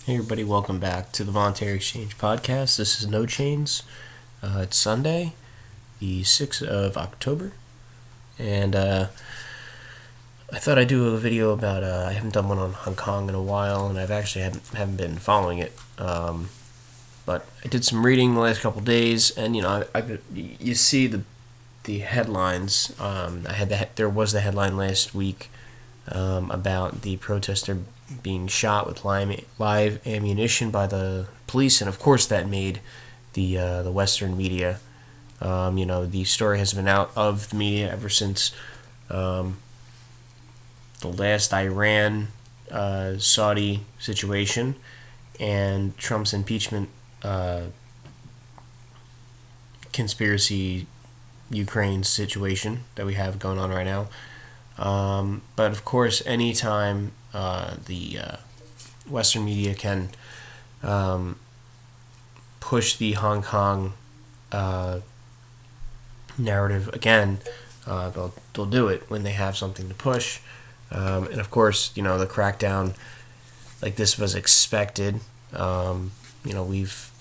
Hey everybody, welcome back to the Voluntary Exchange Podcast. This is No Chains. It's Sunday, the 6th of October, and I thought I'd do a video about, I haven't done one on Hong Kong in a while, and I've actually haven't been following it, but I did some reading the last couple days, and you see the headlines. There was the headline last week about the protester being shot with live ammunition by the police, and of course that made the Western media. The story has been out of the media ever since the last Iran Saudi situation and Trump's impeachment conspiracy Ukraine situation that we have going on right now. But of course, anytime the Western media can push the Hong Kong narrative again, they'll do it when they have something to push. And of course, the crackdown like this was expected. We've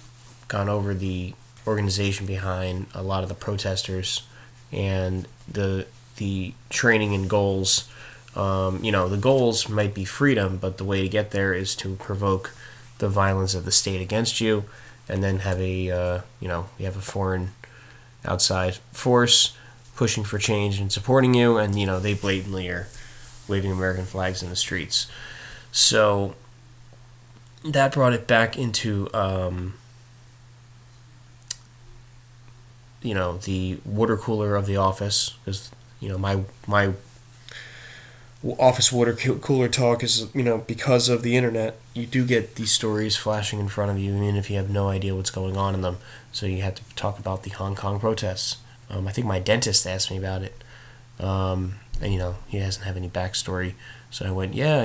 gone over the organization behind a lot of the protesters and the training and goals. The goals might be freedom, but the way to get there is to provoke the violence of the state against you, and then have you have a foreign outside force pushing for change and supporting you, and they blatantly are waving American flags in the streets. So that brought it back into the water cooler of the office, because my office water cooler talk is, because of the internet, you do get these stories flashing in front of you, even if you have no idea what's going on in them. So you have to talk about the Hong Kong protests. I think my dentist asked me about it, and he doesn't have any backstory. So I went, yeah,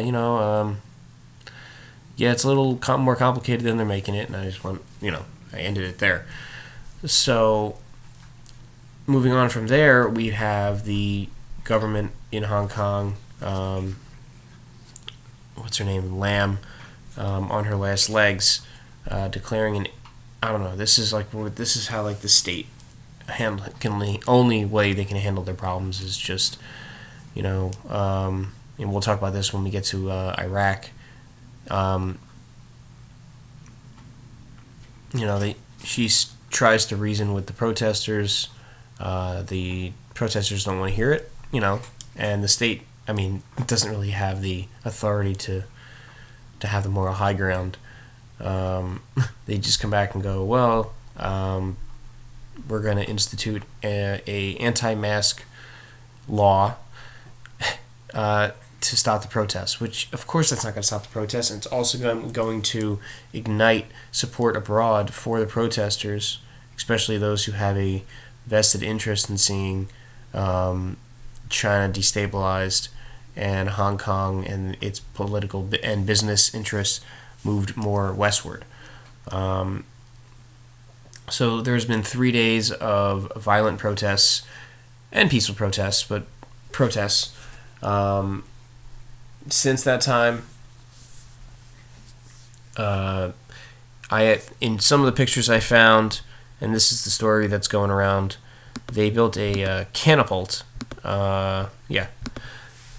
it's a little more complicated than they're making it, and I just went, I ended it there. So moving on from there, we have the government in Hong Kong. What's her name? Lam, on her last legs, declaring this is how the state the only way they can handle their problems is just, and we'll talk about this when we get to Iraq. She tries to reason with the protesters. The protesters don't want to hear it, and the state, doesn't really have the authority to have the moral high ground. They just come back and go, well, we're going to institute a anti-mask law to stop the protests, which, of course, that's not going to stop the protests, and it's also going to ignite support abroad for the protesters, especially those who have a vested interest in seeing China destabilized and Hong Kong and its political and business interests moved more westward. So there's been 3 days of violent protests and peaceful protests, but protests since that time. In some of the pictures I found, and this is the story that's going around, they built a catapult.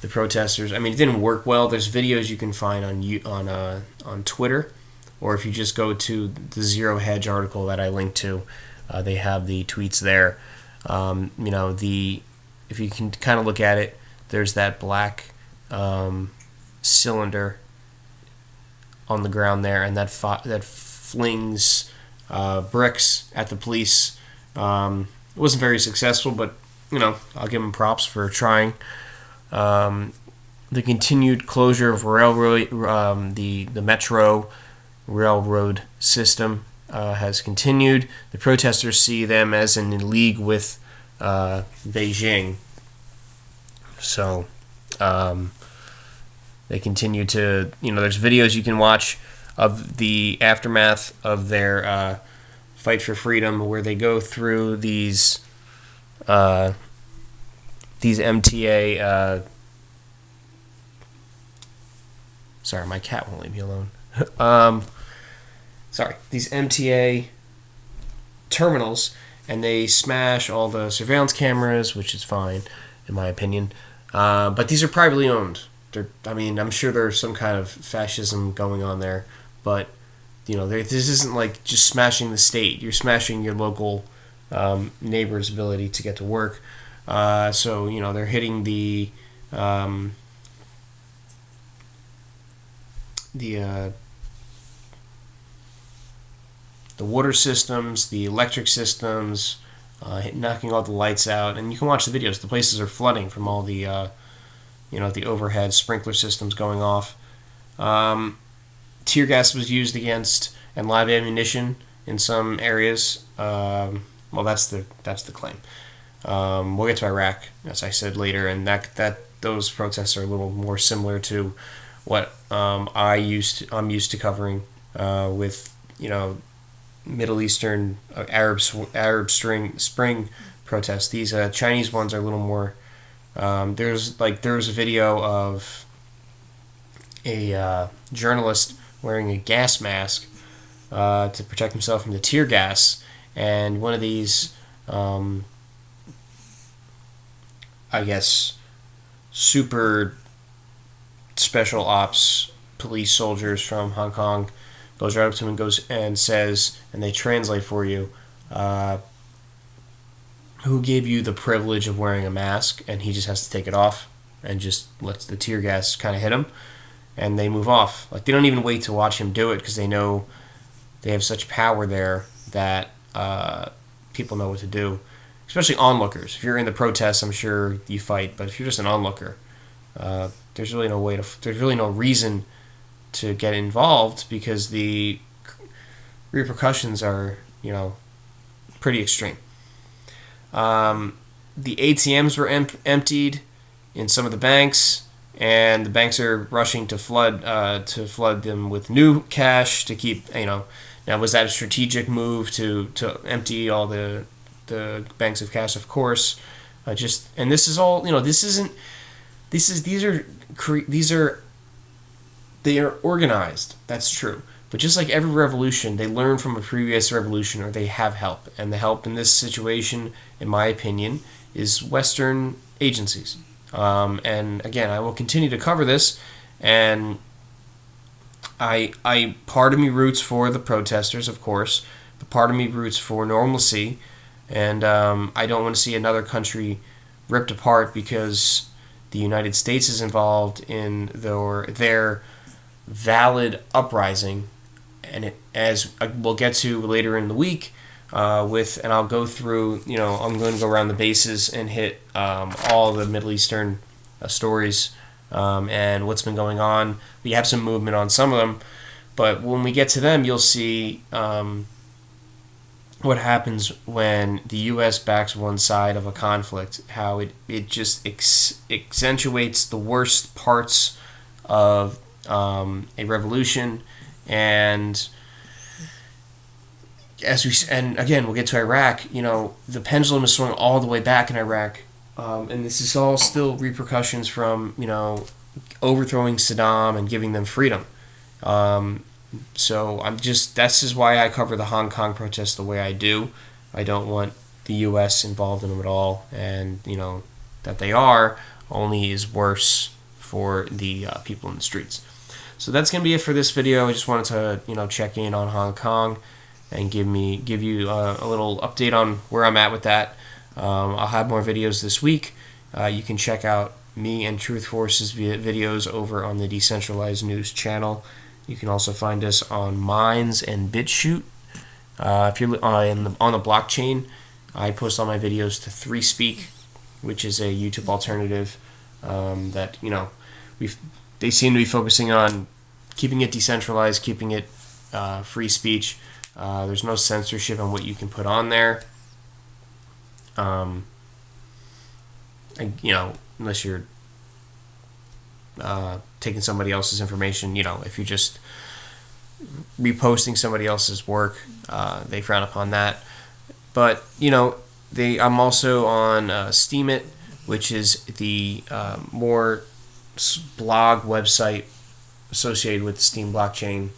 The protesters. It didn't work well. There's videos you can find on Twitter, or if you just go to the Zero Hedge article that I linked to, they have the tweets there. If you can kind of look at it, there's that black cylinder on the ground there, and that flings bricks at the police. It wasn't very successful, but I'll give them props for trying. The continued closure of railroad, the metro railroad system has continued. The protesters see them as in league with Beijing, so they continue to. There's videos you can watch of the aftermath of their fight for freedom, where they go through these MTA. Sorry, my cat won't leave me alone. these MTA terminals, and they smash all the surveillance cameras, which is fine, in my opinion. But these are privately owned. I'm sure there's some kind of fascism going on there, but this isn't like just smashing the state. You're smashing your local neighbor's ability to get to work. So they're hitting the water systems, the electric systems, knocking all the lights out, and you can watch the videos. The places are flooding from all the the overhead sprinkler systems going off. Tear gas was used against, and live ammunition in some areas. Well, that's the claim. We'll get to Iraq, as I said later, and that those protests are a little more similar to what I'm used to covering with Middle Eastern Arab Spring protests. These Chinese ones are a little more. There was a video of a journalist wearing a gas mask to protect himself from the tear gas, and one of these, I guess, super special ops police soldiers from Hong Kong goes right up to him and goes and says, and they translate for you, who gave you the privilege of wearing a mask? And he just has to take it off and just lets the tear gas kind of hit him, and they move off. Like, they don't even wait to watch him do it because they know they have such power there that people know what to do, especially onlookers. If you're in the protests, I'm sure you fight, but if you're just an onlooker, there's really no reason to get involved because the repercussions are pretty extreme. The ATMs were emptied in some of the banks, and the banks are rushing to flood them with new cash to keep. Now, was that a strategic move to empty all the banks of cash? Of course. And this is all. They are organized. That's true. But just like every revolution, they learn from a previous revolution, or they have help. And the help in this situation, in my opinion, is Western agencies. And again, I will continue to cover this. And I part of me roots for the protesters, of course, but part of me roots for normalcy. And I don't want to see another country ripped apart because the United States is involved in their valid uprising, and as we'll get to later in the week, and I'll go through. I'm going to go around the bases and hit all the Middle Eastern stories and what's been going on. We have some movement on some of them, but when we get to them, you'll see what happens when the U.S. backs one side of a conflict. How it just accentuates the worst parts of a revolution, and and again we'll get to Iraq. The pendulum is swung all the way back in Iraq, and this is all still repercussions from overthrowing Saddam and giving them freedom. So this is why I cover the Hong Kong protests the way I do. I don't want the U.S. involved in them at all, and that they are only is worse for the people in the streets. So that's going to be it for this video. I just wanted to check in on Hong Kong and give you a little update on where I'm at with that. I'll have more videos this week. You can check out me and Truth Force's videos over on the Decentralized News channel. You can also find us on Minds and BitChute. If you're on the blockchain, I post all my videos to ThreeSpeak, which is a YouTube alternative that they seem to be focusing on keeping it decentralized, keeping it free speech. There's no censorship on what you can put on there. Unless you're taking somebody else's information. If you're just reposting somebody else's work, they frown upon that. But I'm also on Steemit, which is the more blog website associated with the Steem blockchain.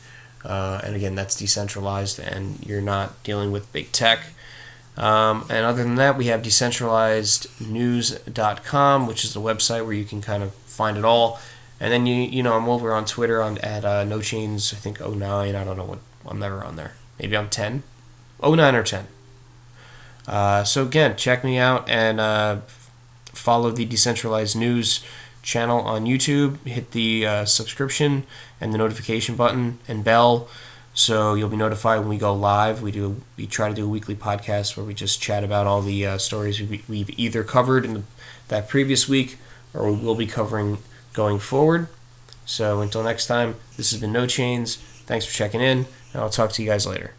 And again, that's decentralized, and you're not dealing with big tech. And other than that, we have decentralizednews.com, which is the website where you can kind of find it all. And then I'm over on Twitter at NoChains, I think 09. I don't know what, I'm never on there. Maybe I'm 10, 09 or 10. So again, check me out and follow the Decentralized News channel on YouTube. Hit the subscription and the notification button and bell, so you'll be notified when we go live. We try to do a weekly podcast where we just chat about all the stories we've either covered in that previous week or we will be covering going forward. So until next time, this has been No Chains. Thanks for checking in, and I'll talk to you guys later.